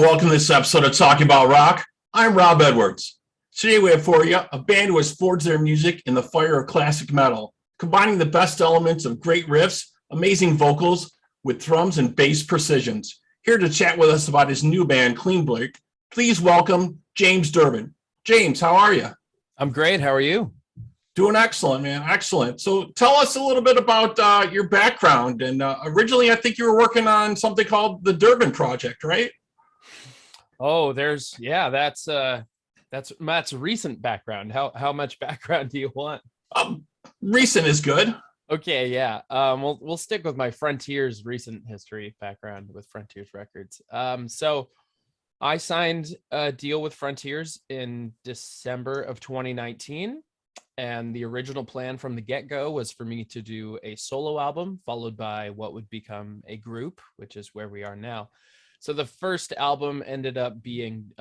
welcome to this episode of Talking About Rock. I'm Rob Edwards. Today we have for you a band who has forged their music in the fire of classic metal, combining the best elements of great riffs, amazing vocals, with drums and bass precisions. Here to chat with us about his new band, Cleanbreak, please welcome James Durbin. James, how are you? I'm great. How are you? Doing excellent, man. Excellent. So tell us a little bit about your background. And originally, I think you were working on something called the Durbin Project, right? Oh, that's recent background. How much background do you want? Recent is good. Okay, yeah. We'll stick with my Frontiers recent history background with Frontiers Records. So I signed a deal with Frontiers in December of 2019. And the original plan from the get-go was for me to do a solo album, followed by what would become a group, which is where we are now. So the first album ended up being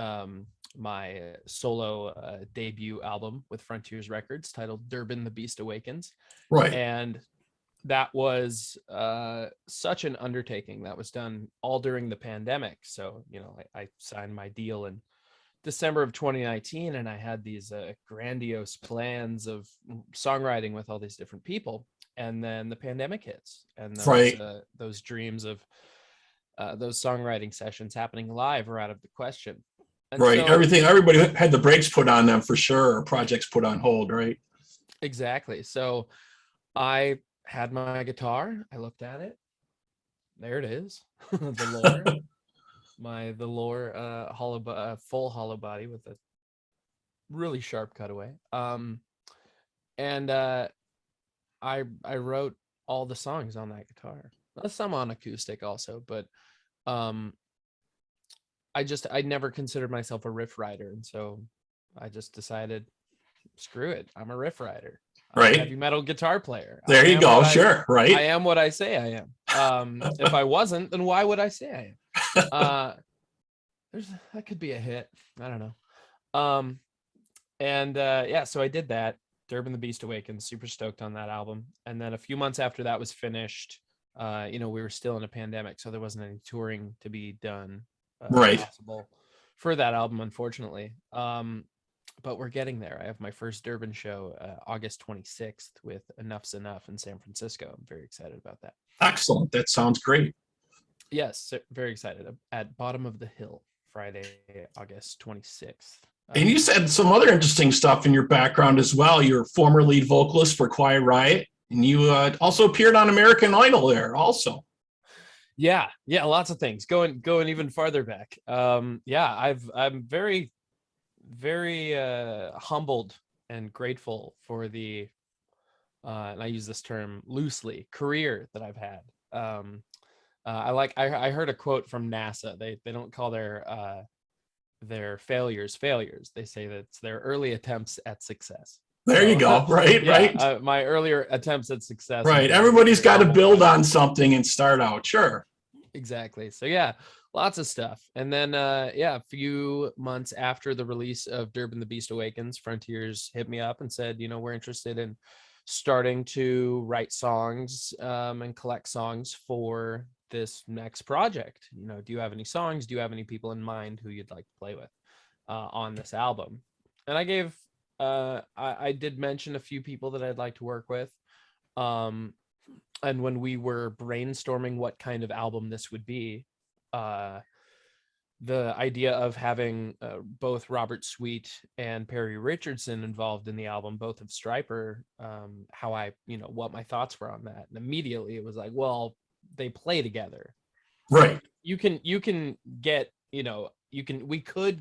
my solo debut album with Frontiers Records, titled Durbin, the Beast Awakens. Right. And that was such an undertaking. That was done all during the pandemic. So, I signed my deal in December of 2019, and I had these grandiose plans of songwriting with all these different people. And then the pandemic hits, and those dreams of those songwriting sessions happening live are out of the question. And right. So, everybody had the brakes put on them for sure, or projects put on hold, right? Exactly. So I had my guitar. I looked at it. There it is. The Lore. The Lore full hollow body with a really sharp cutaway. And I wrote all the songs on that guitar. Some on acoustic also, but I never considered myself a riff writer, and so I just decided, screw it, I'm a riff writer. I'm right. a heavy metal guitar player. There you go. Sure. Right. I am what I say I am. If I wasn't, then why would I say I am? That could be a hit. I don't know. So I did that. Durbin the Beast Awakens, super stoked on that album. And then a few months after that was finished, we were still in a pandemic, so there wasn't any touring to be done possible for that album, unfortunately. But we're getting there. I have my first Durbin show August 26th with Enough's Enough in San Francisco. I'm very excited about that. Excellent. That sounds great. Yes, very excited. At Bottom of the Hill, Friday, August 26th. And you said some other interesting stuff in your background as well. You're former lead vocalist for Quiet Riot, and you also appeared on American Idol there also. Yeah, lots of things. Going even farther back. I'm very, very humbled and grateful for the, and I use this term loosely, career that I've had. I heard a quote from NASA. They don't call their failures. They say that it's their early attempts at success. There you go. Right. Yeah, right. My earlier attempts at success. Right. Everybody's got to build on something and start out. Sure. Exactly. So yeah, lots of stuff. And then a few months after the release of Durbin the Beast Awakens, Frontiers hit me up and said, we're interested in starting to write songs and collect songs for this next project. Do you have any songs? Do you have any people in mind who you'd like to play with on this album? And I gave I did mention a few people that I'd like to work with. And when we were brainstorming what kind of album this would be, the idea of having both Robert Sweet and Perry Richardson involved in the album, both of STRYPER, what my thoughts were on that. And immediately it was like, well, they play together. Right. We could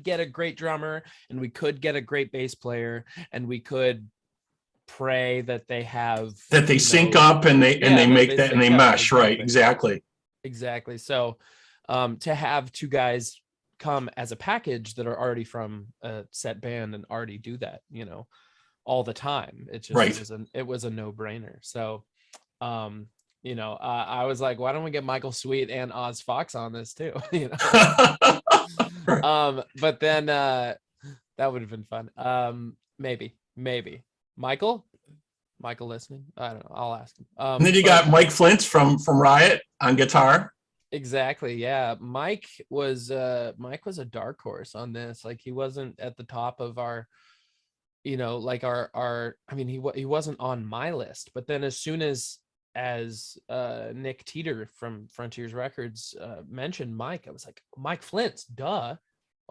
get a great drummer, and we could get a great bass player, and we could pray that they sync up and they make that and they mesh. Right. Exactly. So to have two guys come as a package that are already from a set band and already do that, all the time, it was a no-brainer. So I was like, why don't we get Michael Sweet and Oz Fox on this too? But then that would have been fun. Maybe Michael listening, I don't know, I'll ask him. And then you got Mike Flyntz from Riot on guitar. Exactly. Yeah. Mike was a dark horse on this. Like he wasn't at the top of our, like our I mean he wasn't on my list, but then as soon as Nick Teeter from Frontiers Records mentioned Mike, I was like, Mike Flyntz, duh.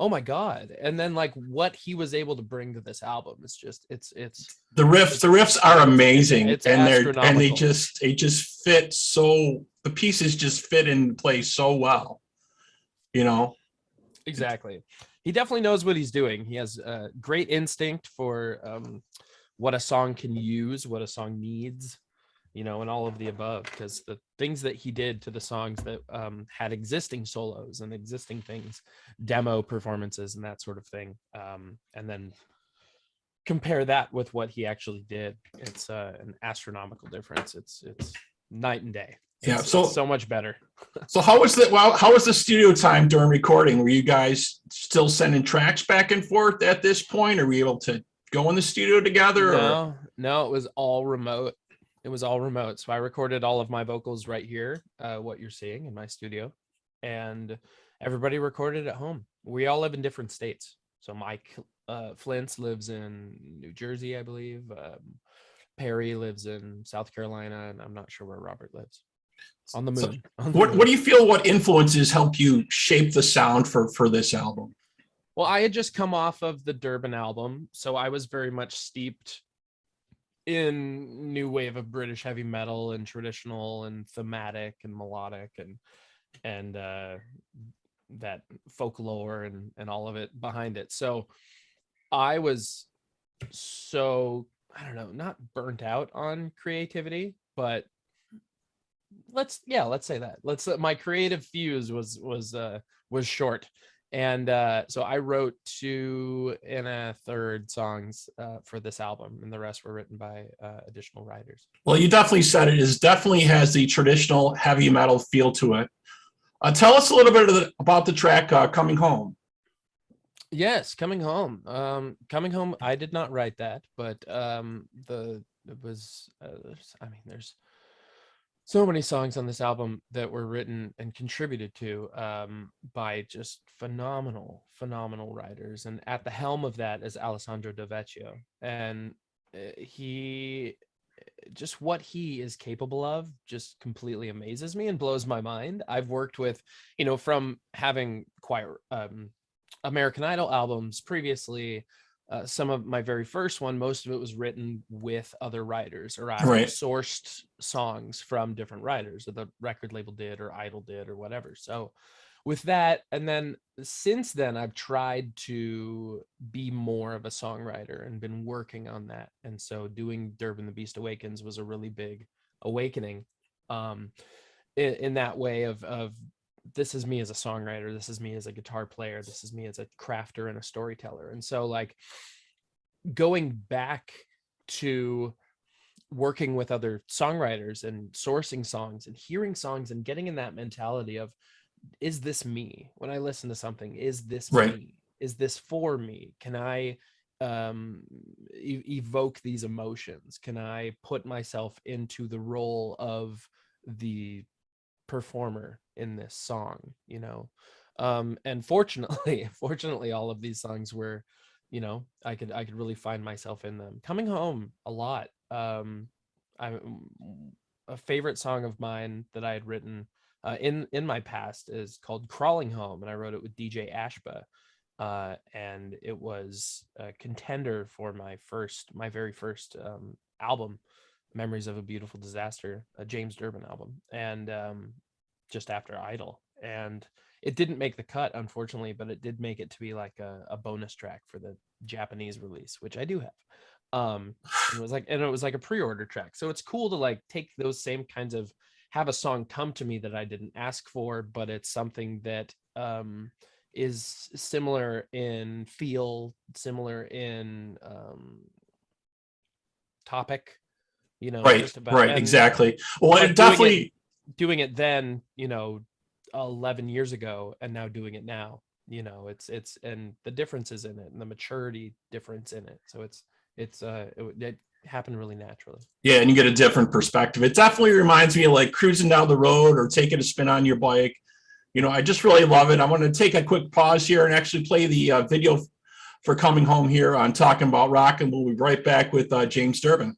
Oh my God. And then like what he was able to bring to this album is just it's The riffs are amazing, it's and they astronomical. just fit so, the pieces just fit in place so well, you know. Exactly. He definitely knows what he's doing. He has great instinct for what a song can use, what a song needs, and all of the above. Because the things that he did to the songs that had existing solos and existing things, demo performances and that sort of thing, and then compare that with what he actually did, it's an astronomical difference. It's night and day. Yeah. It's So so much better. so how was the how was the studio time during recording? Were you guys still sending tracks back and forth at this point? Are we able to go in the studio together? Or No, it was all remote. It was all remote. So I recorded all of my vocals right here, what you're seeing in my studio, and everybody recorded at home. We all live in different states. So Mike Flyntz lives in New Jersey, I believe. Perry lives in South Carolina, and I'm not sure where Robert lives. On the moon. What do you feel, what influences help you shape the sound for this album? Well, I had just come off of the Durbin album, so I was very much steeped in new wave of British heavy metal and traditional and thematic and melodic and that folklore and all of it behind it. So I was so, I don't know, not burnt out on creativity, but let's say that. My creative fuse was short. And so I wrote 2 1/3 songs for this album, and the rest were written by additional writers. Well, you definitely said it is definitely has the traditional heavy metal feel to it. Tell us a little bit about the track "Coming Home." Yes, Coming Home. Coming Home. I did not write that, but it was. There's so many songs on this album that were written and contributed to by just phenomenal writers, and at the helm of that is Alessandro Del Vecchio, and he just what he is capable of just completely amazes me and blows my mind. I've worked with, from having choir American Idol albums previously, some of my very first one, most of it was written with other writers, or I Right. sourced songs from different writers, or the record label did, or Idol did, or whatever. So with that, and then since then, I've tried to be more of a songwriter and been working on that. And so doing Durbin the Beast Awakens was a really big awakening in that way of this is me as a songwriter, this is me as a guitar player, this is me as a crafter and a storyteller. And so like going back to working with other songwriters and sourcing songs and hearing songs and getting in that mentality of, is this me? When I listen to something, is this Right. me? Is this for me? Can I evoke these emotions? Can I put myself into the role of the performer in this song? And fortunately all of these songs were, I could really find myself in them. Coming Home a lot. A favorite song of mine that I had written in my past is called Crawling Home, and I wrote it with DJ Ashba, and it was a contender for my very first album, Memories of a Beautiful Disaster, a James Durbin album, and just after Idol. And it didn't make the cut, unfortunately, but it did make it to be like a bonus track for the Japanese release, which I do have. And it was like a pre-order track. So it's cool to like take those same kinds of, have a song come to me that I didn't ask for, but it's something that is similar in feel, similar in topic, Right. just about Right. Exactly. Well, it definitely. Doing it then, 11 years ago, and now doing it now, it's and the differences in it and the maturity difference in it. So it happen really naturally. Yeah, and you get a different perspective. It definitely reminds me of like cruising down the road or taking a spin on your bike. You know, I just really love it. I'm going to take a quick pause here and actually play the video for Coming Home here on Talking About Rock, and we'll be right back with James Durbin.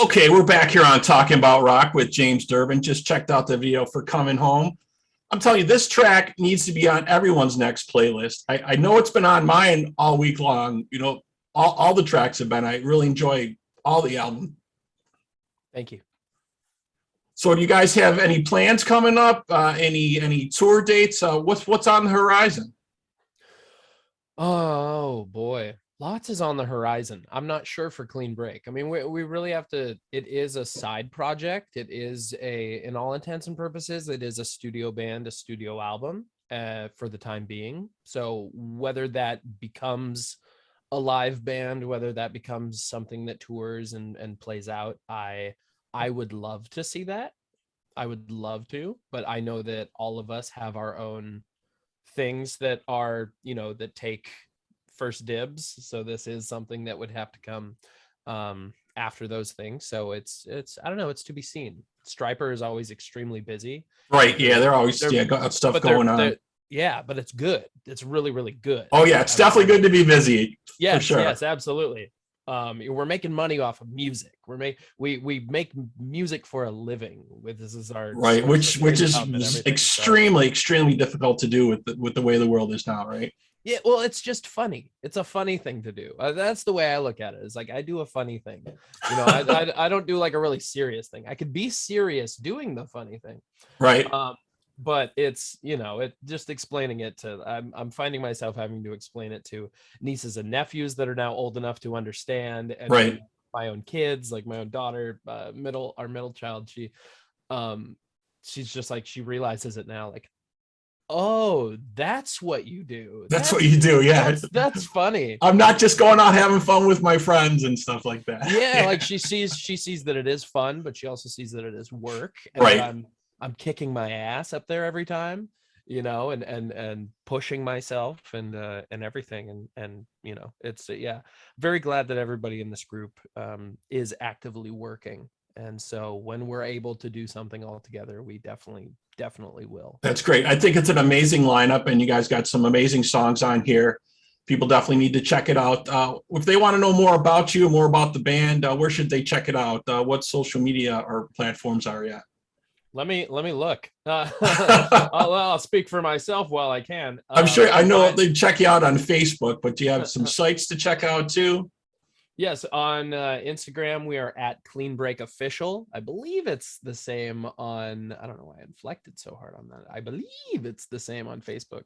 Okay, we're back here on Talking About Rock with James Durbin. Just checked out the video for Coming Home. I'm telling you, this track needs to be on everyone's next playlist. I know it's been on mine all week long. You know, all the tracks have been. I really enjoy all the album. Thank you. So do you guys have any plans coming up? Any tour dates? What's on the horizon? Oh boy, lots is on the horizon. I'm not sure for Cleanbreak. I mean, we really have to. It is a side project. It is in all intents and purposes, it is a studio band, a studio album for the time being. So whether that becomes a live band, whether that becomes something that tours and plays out, I would love to see that. I would love to, but I know that all of us have our own things that are, that take first dibs. So this is something that would have to come after those things. So it's I don't know, it's to be seen. STRYPER is always extremely busy. Right. Yeah, they're always got stuff going on. Yeah, but it's good. It's really, really good. Oh yeah, it's definitely good to be busy. Yes, for sure. Yes, absolutely. We're making money off of music. We make music for a living. This is our right, which is extremely difficult to do with the way the world is now, right? Yeah, well, it's just funny. It's a funny thing to do. That's the way I look at it. It's like I do a funny thing. I don't do like a really serious thing. I could be serious doing the funny thing, right? But it's it just explaining it to I'm finding myself having to explain it to nieces and nephews that are now old enough to understand, and right. My own kids, like my own daughter, our middle child, she's just like, she realizes it now, like, oh, that's what you do. That's what you do. Yeah, that's funny. I'm not just going out having fun with my friends and stuff like that. Yeah, like she sees that it is fun, but she also sees that it is work. And right. I'm kicking my ass up there every time, and pushing myself and everything. And it's very glad that everybody in this group is actively working. And so when we're able to do something all together, we definitely will. That's great. I think it's an amazing lineup, and you guys got some amazing songs on here. People definitely need to check it out. If they want to know more about you, more about the band, where should they check it out? What social media or platforms are you at? Let me look. I'll speak for myself while I can. I'm sure I know they check you out on Facebook, but do you have some sites to check out too? Yes, on Instagram we are at Cleanbreak Official. I believe it's the same on. I don't know why I inflected so hard on that. I believe it's the same on Facebook.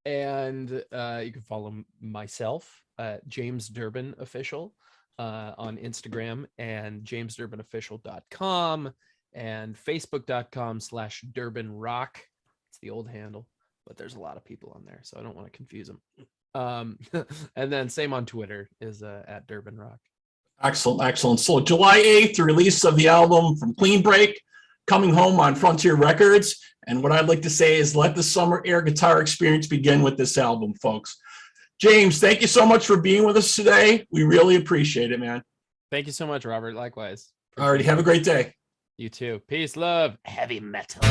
And you can follow myself, James Durbin Official, on Instagram, and jamesdurbinofficial.com. and facebook.com/DurbinRock. It's the old handle, but there's a lot of people on there, so I don't want to confuse them. And then same on Twitter is at DurbinRock. Excellent. So July 8th, the release of the album from Cleanbreak, Coming Home on Frontier Records. And what I'd like to say is let the summer air guitar experience begin with this album, folks. James, thank you so much for being with us today. We really appreciate it, man. Thank you so much, Robert. Likewise. All right, have a great day. You too. Peace, love, heavy metal.